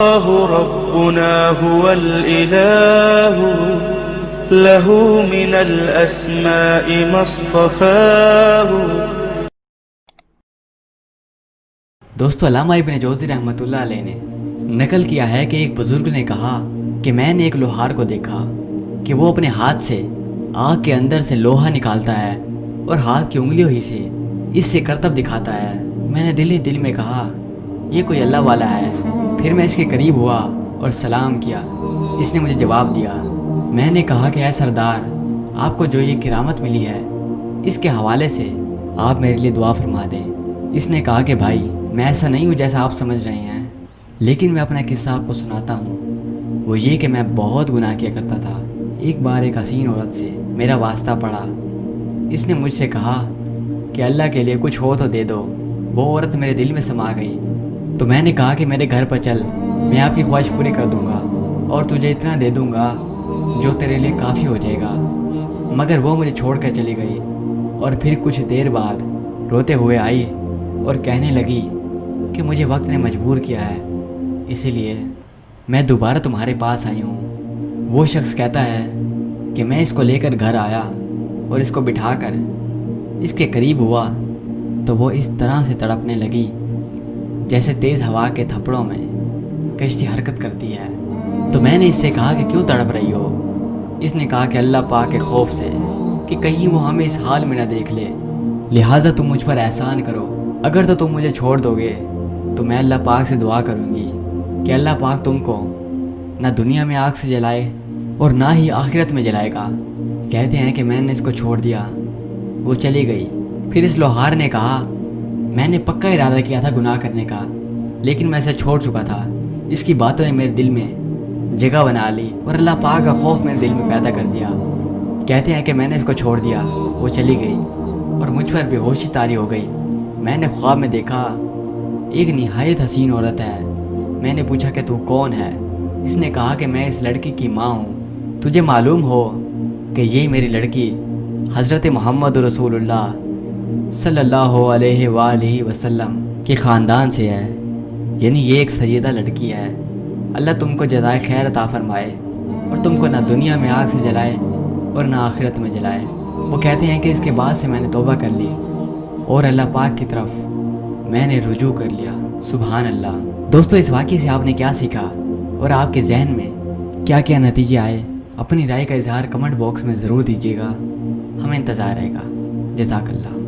ربنا هو الإله له من الأسماء ما اصطفاه. دوستو، علامہ ابن جوزی رحمۃ اللہ علیہ نے نقل کیا ہے کہ ایک بزرگ نے کہا کہ میں نے ایک لوہار کو دیکھا کہ وہ اپنے ہاتھ سے آگ کے اندر سے لوہا نکالتا ہے اور ہاتھ کی انگلیوں ہی سے اس سے کرتب دکھاتا ہے. میں نے دل ہی دل میں کہا یہ کوئی اللہ والا ہے. پھر میں اس کے قریب ہوا اور سلام کیا. اس نے مجھے جواب دیا. میں نے کہا کہ اے سردار، آپ کو جو یہ کرامت ملی ہے اس کے حوالے سے آپ میرے لیے دعا فرما دیں. اس نے کہا کہ بھائی، میں ایسا نہیں ہوں جیسا آپ سمجھ رہے ہیں، لیکن میں اپنا قصہ آپ کو سناتا ہوں. وہ یہ کہ میں بہت گناہ کیا کرتا تھا. ایک بار ایک حسین عورت سے میرا واسطہ پڑا. اس نے مجھ سے کہا کہ اللہ کے لیے کچھ ہو تو دے دو. وہ عورت میرے دل میں سما گئی. تو میں نے کہا کہ میرے گھر پر چل، میں آپ کی خواہش پوری کر دوں گا اور تجھے اتنا دے دوں گا جو تیرے لیے کافی ہو جائے گا. مگر وہ مجھے چھوڑ کر چلی گئی اور پھر کچھ دیر بعد روتے ہوئے آئی اور کہنے لگی کہ مجھے وقت نے مجبور کیا ہے، اسی لیے میں دوبارہ تمہارے پاس آئی ہوں. وہ شخص کہتا ہے کہ میں اس کو لے کر گھر آیا اور اس کو بٹھا کر اس کے قریب ہوا تو وہ اس طرح سے تڑپنے لگی جیسے تیز ہوا کے تھپڑوں میں کشتی حرکت کرتی ہے. تو میں نے اس سے کہا کہ کیوں تڑپ رہی ہو؟ اس نے کہا کہ اللہ پاک کے خوف سے کہ کہیں وہ ہمیں اس حال میں نہ دیکھ لے، لہٰذا تم مجھ پر احسان کرو. اگر تو تم مجھے چھوڑ دو گے تو میں اللہ پاک سے دعا کروں گی کہ اللہ پاک تم کو نہ دنیا میں آگ سے جلائے اور نہ ہی آخرت میں جلائے گا. کہتے ہیں کہ میں نے اس کو چھوڑ دیا، وہ چلی گئی. پھر اس لوہار نے کہا میں نے پکا ارادہ کیا تھا گناہ کرنے کا، لیکن میں اسے چھوڑ چکا تھا. اس کی باتوں نے میرے دل میں جگہ بنا لی اور اللہ پاک کا خوف میرے دل میں پیدا کر دیا. کہتے ہیں کہ میں نے اس کو چھوڑ دیا، وہ چلی گئی اور مجھ پر بے ہوشی طاری ہو گئی. میں نے خواب میں دیکھا ایک نہایت حسین عورت ہے. میں نے پوچھا کہ تو کون ہے؟ اس نے کہا کہ میں اس لڑکی کی ماں ہوں. تجھے معلوم ہو کہ یہ میری لڑکی حضرت محمد رسول اللہ صلی اللہ علیہ وآلہ وسلم کے خاندان سے ہے، یعنی یہ ایک سیدہ لڑکی ہے. اللہ تم کو جزائے خیر عطا فرمائے اور تم کو نہ دنیا میں آگ سے جلائے اور نہ آخرت میں جلائے. وہ کہتے ہیں کہ اس کے بعد سے میں نے توبہ کر لی اور اللہ پاک کی طرف میں نے رجوع کر لیا. سبحان اللہ. دوستو، اس واقعے سے آپ نے کیا سیکھا اور آپ کے ذہن میں کیا کیا نتیجے آئے؟ اپنی رائے کا اظہار کمنٹ باکس میں ضرور دیجیے گا، ہمیں انتظار رہے گا. جزاک اللہ.